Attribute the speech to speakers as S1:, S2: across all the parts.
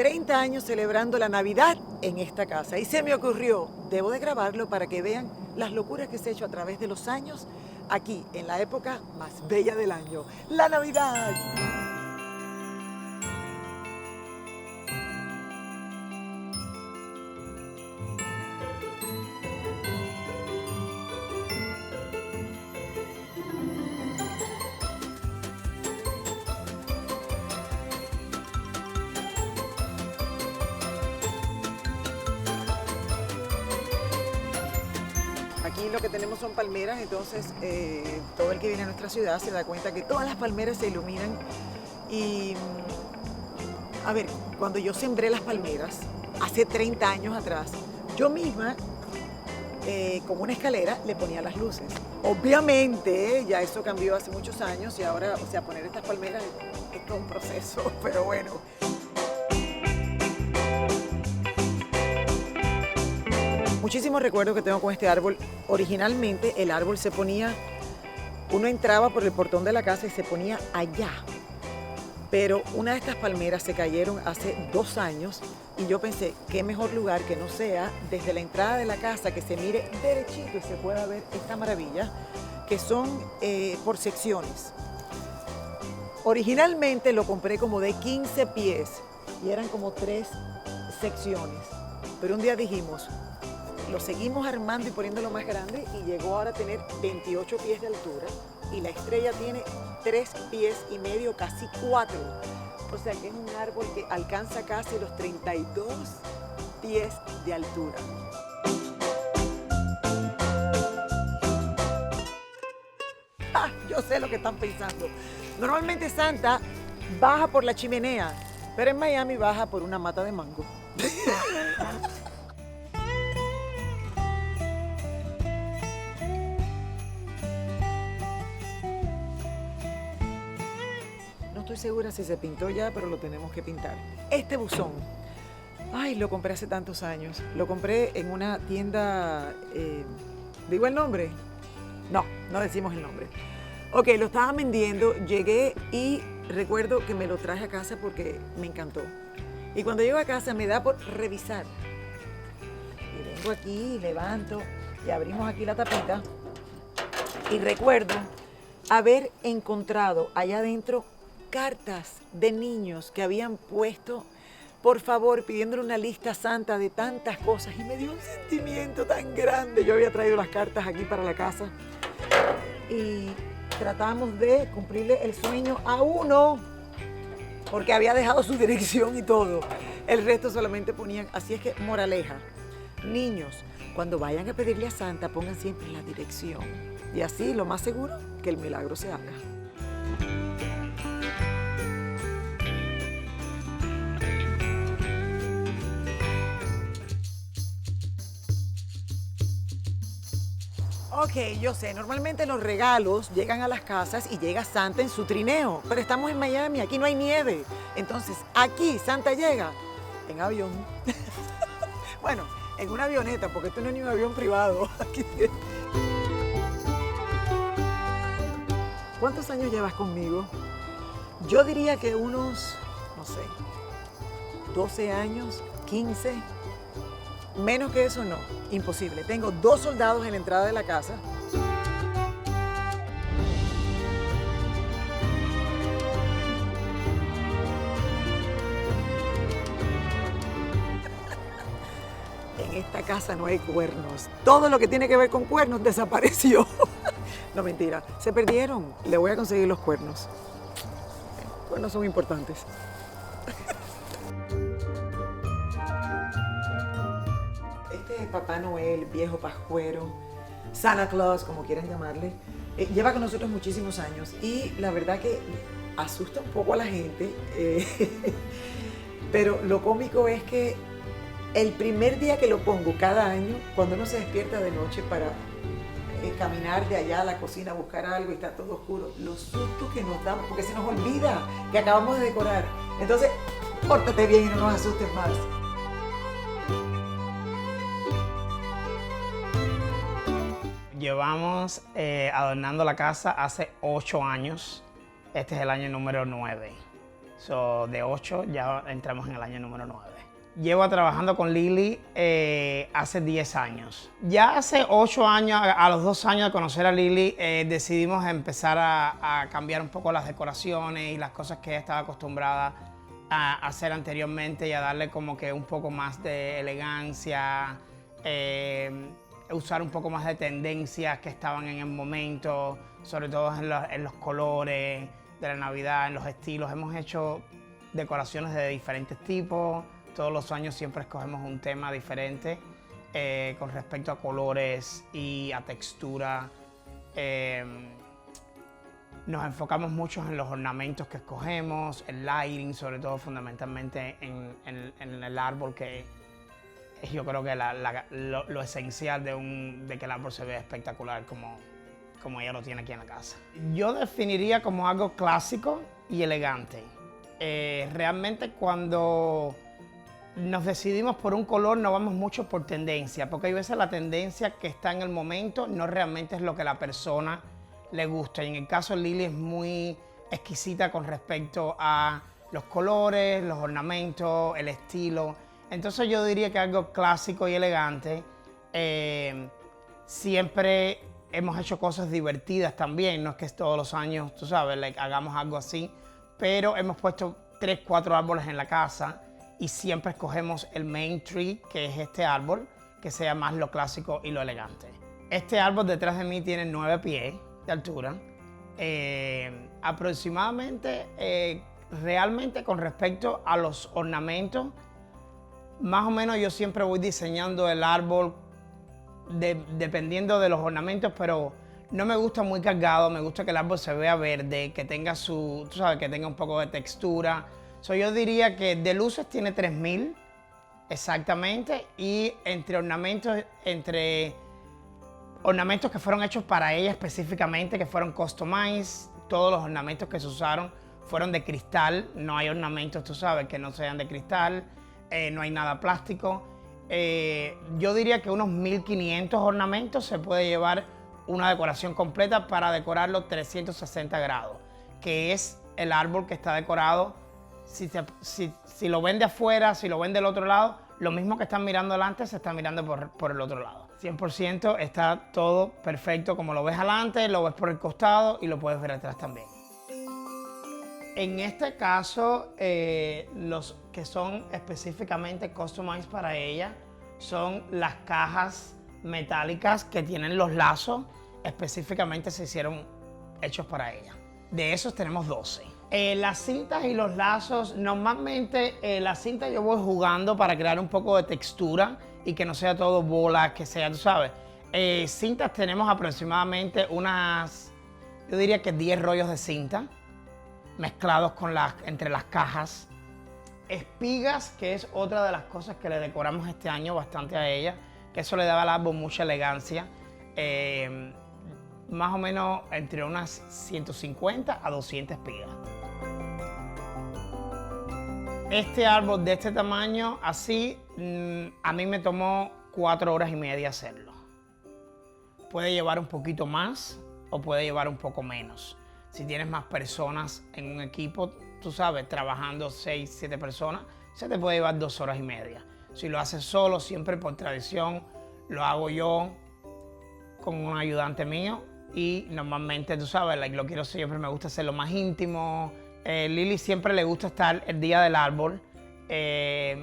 S1: 30 años celebrando la Navidad en esta casa. Y se me ocurrió, debo de grabarlo para que vean las locuras que se he hecho a través de los años aquí, en la época más bella del año, la Navidad. Aquí lo que tenemos son palmeras, entonces todo el que viene a nuestra ciudad se da cuenta que todas las palmeras se iluminan. Y, a ver, cuando yo sembré las palmeras, hace 30 años atrás, yo misma, con una escalera, le ponía las luces. Obviamente, ya eso cambió hace muchos años y ahora, o sea, poner estas palmeras es todo un proceso, pero bueno. Muchísimos recuerdos que tengo con este árbol. Originalmente el árbol se ponía, uno entraba por el portón de la casa y se ponía allá. Pero una de estas palmeras se cayeron hace 2 años y yo pensé, qué mejor lugar que no sea desde la entrada de la casa, que se mire derechito y se pueda ver esta maravilla, que son por secciones. Originalmente lo compré como de 15 pies y eran como 3 secciones. Pero un día dijimos, lo seguimos armando y poniéndolo más grande y llegó ahora a tener 28 pies de altura y la estrella tiene 3 pies y medio, casi 4. O sea que es un árbol que alcanza casi los 32 pies de altura. Yo sé lo que están pensando. Normalmente Santa baja por la chimenea, pero en Miami baja por una mata de mango. No estoy segura si se pintó ya, pero lo tenemos que pintar. Este buzón, ay, lo compré hace tantos años. Lo compré en una tienda, ¿digo el nombre? No, no decimos el nombre. Ok, lo estaban vendiendo, llegué y recuerdo que me lo traje a casa porque me encantó. Y cuando llego a casa me da por revisar. Y vengo aquí, levanto y abrimos aquí la tapita. Y recuerdo haber encontrado allá adentro cartas de niños que habían puesto, por favor, pidiéndole una lista santa de tantas cosas. Y me dio un sentimiento tan grande. Yo había traído las cartas aquí para la casa. Y tratamos de cumplirle el sueño a uno, porque había dejado su dirección y todo. El resto solamente ponían, así es que, moraleja, niños, cuando vayan a pedirle a Santa, pongan siempre la dirección. Y así, lo más seguro, que el milagro se haga. Ok, yo sé, normalmente los regalos llegan a las casas y llega Santa en su trineo, pero estamos en Miami, aquí no hay nieve. Entonces, aquí Santa llega en avión. Bueno, en una avioneta, porque esto no es ni un avión privado. ¿Cuántos años llevas conmigo? Yo diría que unos, no sé, 12 años, 15. Menos que eso no, imposible. Tengo 2 soldados en la entrada de la casa. En esta casa no hay cuernos. Todo lo que tiene que ver con cuernos desapareció. No, mentira, se perdieron. Le voy a conseguir los cuernos. Los cuernos son importantes. Papá Noel, viejo pascuero, Santa Claus, como quieran llamarle, lleva con nosotros muchísimos años y la verdad que asusta un poco a la gente, pero lo cómico es que el primer día que lo pongo cada año, cuando uno se despierta de noche para caminar de allá a la cocina a buscar algo y está todo oscuro, los sustos que nos damos, porque se nos olvida que acabamos de decorar. Entonces, pórtate bien y no nos asustes más.
S2: Llevamos adornando la casa hace 8 años. Este es el año número 9. So, de 8 ya entramos en el año número 9. Llevo trabajando con Lily hace 10 años. Ya hace 8 años, a los 2 años de conocer a Lily, decidimos empezar a cambiar un poco las decoraciones y las cosas que ella estaba acostumbrada a hacer anteriormente y a darle como que un poco más de elegancia, usar un poco más de tendencias que estaban en el momento, sobre todo en los colores de la Navidad, en los estilos. Hemos hecho decoraciones de diferentes tipos. Todos los años siempre escogemos un tema diferente con respecto a colores y a textura. Nos enfocamos mucho en los ornamentos que escogemos, el lighting, sobre todo fundamentalmente en el árbol, que es yo creo que lo esencial de que el árbol se vea espectacular como ella lo tiene aquí en la casa. Yo definiría como algo clásico y elegante. Realmente cuando nos decidimos por un color no vamos mucho por tendencia, porque hay veces la tendencia que está en el momento no realmente es lo que a la persona le gusta. Y en el caso de Lily es muy exquisita con respecto a los colores, los ornamentos, el estilo. Entonces yo diría que algo clásico y elegante. Siempre hemos hecho cosas divertidas también, no es que todos los años, tú sabes, hagamos algo así, pero hemos puesto 3, 4 árboles en la casa y siempre escogemos el main tree, que es este árbol, que sea más lo clásico y lo elegante. Este árbol detrás de mí tiene 9 pies de altura. Aproximadamente, realmente con respecto a los ornamentos, más o menos yo siempre voy diseñando el árbol dependiendo de los ornamentos, pero no me gusta muy cargado, me gusta que el árbol se vea verde, que tenga tú sabes, que tenga un poco de textura. Yo diría que de luces tiene 3000 exactamente, y entre ornamentos que fueron hechos para ella específicamente, que fueron customized, todos los ornamentos que se usaron fueron de cristal, no hay ornamentos, tú sabes, que no sean de cristal, no hay nada plástico. Yo diría que unos 1500 ornamentos se puede llevar una decoración completa para decorarlo 360 grados, que es el árbol que está decorado. Si lo ven de afuera, si lo ven del otro lado, lo mismo que están mirando adelante se está mirando por el otro lado. 100% está todo perfecto, como lo ves adelante, lo ves por el costado y lo puedes ver atrás también. En este caso, los que son específicamente customized para ella son las cajas metálicas que tienen los lazos, específicamente se hicieron hechos para ella. De esos tenemos 12. Las cintas y los lazos, normalmente las cintas yo voy jugando para crear un poco de textura y que no sea todo bola, que sea, tú sabes. Cintas tenemos aproximadamente yo diría que 10 rollos de cinta mezclados entre las cajas. Espigas, que es otra de las cosas que le decoramos este año bastante a ella, que eso le daba al árbol mucha elegancia. Más o menos entre unas 150 a 200 espigas. Este árbol de este tamaño, así, a mí me tomó 4 horas y media hacerlo. Puede llevar un poquito más o puede llevar un poco menos. Si tienes más personas en un equipo, tú sabes, trabajando 6, 7 personas, se te puede llevar 2 horas y media. Si lo haces solo, siempre por tradición, lo hago yo con un ayudante mío y normalmente, tú sabes, lo quiero siempre, me gusta hacerlo más íntimo. Lily siempre le gusta estar el día del árbol,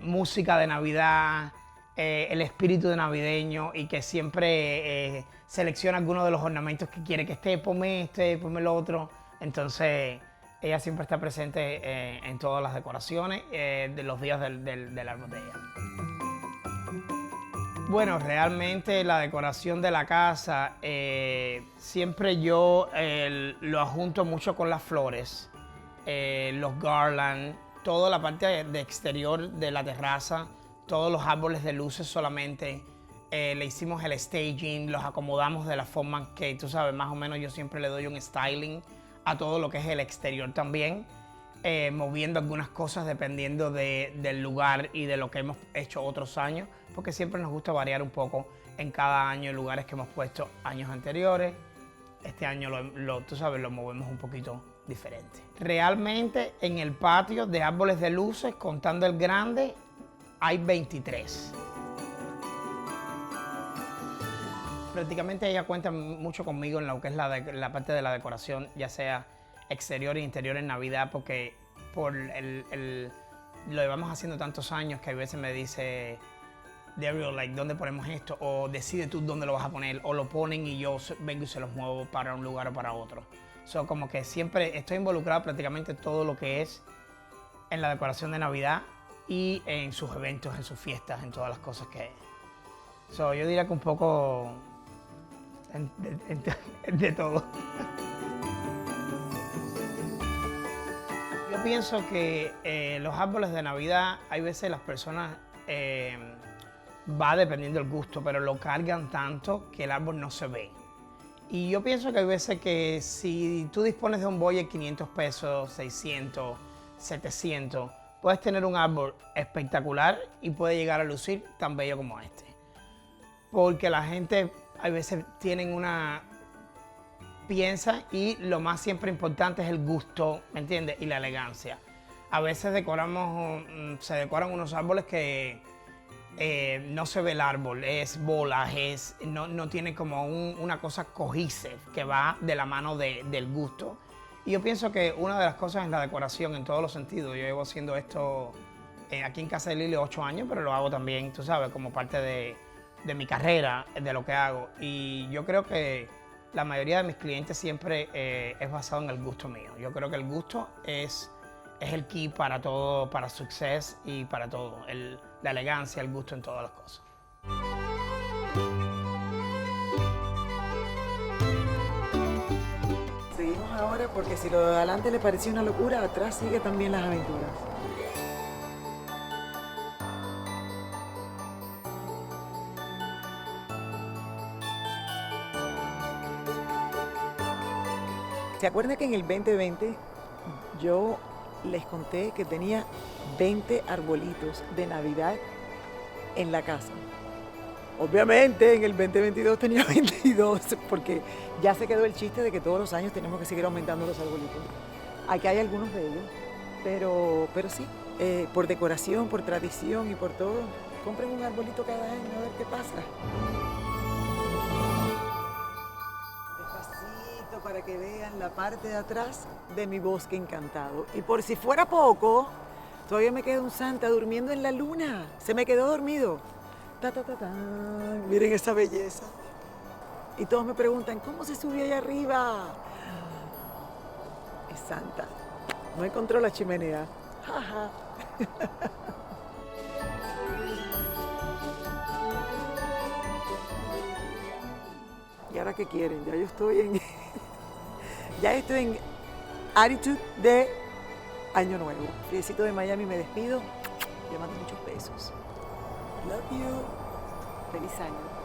S2: música de Navidad, el espíritu de navideño, y que siempre selecciona algunos de los ornamentos que quiere que esté, ponme el otro. Entonces ella siempre está presente en todas las decoraciones de los días del árbol de ella. Bueno, realmente la decoración de la casa, siempre yo lo adjunto mucho con las flores, los garland, toda la parte de exterior de la terraza, todos los árboles de luces solamente. Le hicimos el staging, los acomodamos de la forma que, tú sabes, más o menos yo siempre le doy un styling a todo lo que es el exterior también, moviendo algunas cosas dependiendo del lugar y de lo que hemos hecho otros años, porque siempre nos gusta variar un poco en cada año lugares que hemos puesto años anteriores. Este año tú sabes, lo movemos un poquito diferente. Realmente en el patio de árboles de luces, contando el grande, hay 23. Prácticamente ella cuenta mucho conmigo en lo que es la parte de la decoración, ya sea exterior e interior en Navidad, porque lo llevamos haciendo tantos años que a veces me dice, Daryl, like, ¿dónde ponemos esto? O decide tú dónde lo vas a poner, o lo ponen y yo vengo y se los muevo para un lugar o para otro. So, como que siempre estoy involucrado prácticamente todo lo que es en la decoración de Navidad y en sus eventos, en sus fiestas, en todas las cosas que... So, yo diría que un poco de todo. Yo pienso que los árboles de Navidad, hay veces las personas, va dependiendo del gusto, pero lo cargan tanto que el árbol no se ve. Y yo pienso que hay veces que si tú dispones de un budget 500 pesos, 600, 700, puedes tener un árbol espectacular y puede llegar a lucir tan bello como este. Porque la gente hay veces piensa y lo más siempre importante es el gusto, ¿me entiendes? Y la elegancia. A veces se decoran unos árboles que no se ve el árbol, es bolas, no tiene como una cosa cohesive que va de la mano del gusto. Y yo pienso que una de las cosas es la decoración en todos los sentidos. Yo llevo haciendo esto aquí en Casa de Lily 8 años, pero lo hago también, tú sabes, como parte de mi carrera, de lo que hago. Y yo creo que la mayoría de mis clientes siempre es basado en el gusto mío. Yo creo que el gusto es el key para todo, para success y para todo. La elegancia, el gusto en todas las cosas.
S1: Seguimos ahora porque si lo de adelante le pareció una locura, atrás sigue también las aventuras. ¿Se acuerdan que en el 2020 yo les conté que tenía 20 arbolitos de Navidad en la casa? Obviamente en el 2022 tenía 22 porque ya se quedó el chiste de que todos los años tenemos que seguir aumentando los arbolitos. Aquí hay algunos de ellos, pero sí, por decoración, por tradición y por todo, compren un arbolito cada año a ver qué pasa. Para que vean la parte de atrás de mi bosque encantado. Y por si fuera poco, todavía me queda un Santa durmiendo en la luna. Se me quedó dormido. Ta, ta, ta, ta. Miren esa belleza. Y todos me preguntan, ¿cómo se subió allá arriba? Es Santa. No encontró la chimenea. Ja, ja. ¿Y ahora qué quieren? Ya yo estoy en... Ya estoy en attitude de Año Nuevo. Friecito de Miami, me despido. Le mando muchos besos. Love you. Feliz año.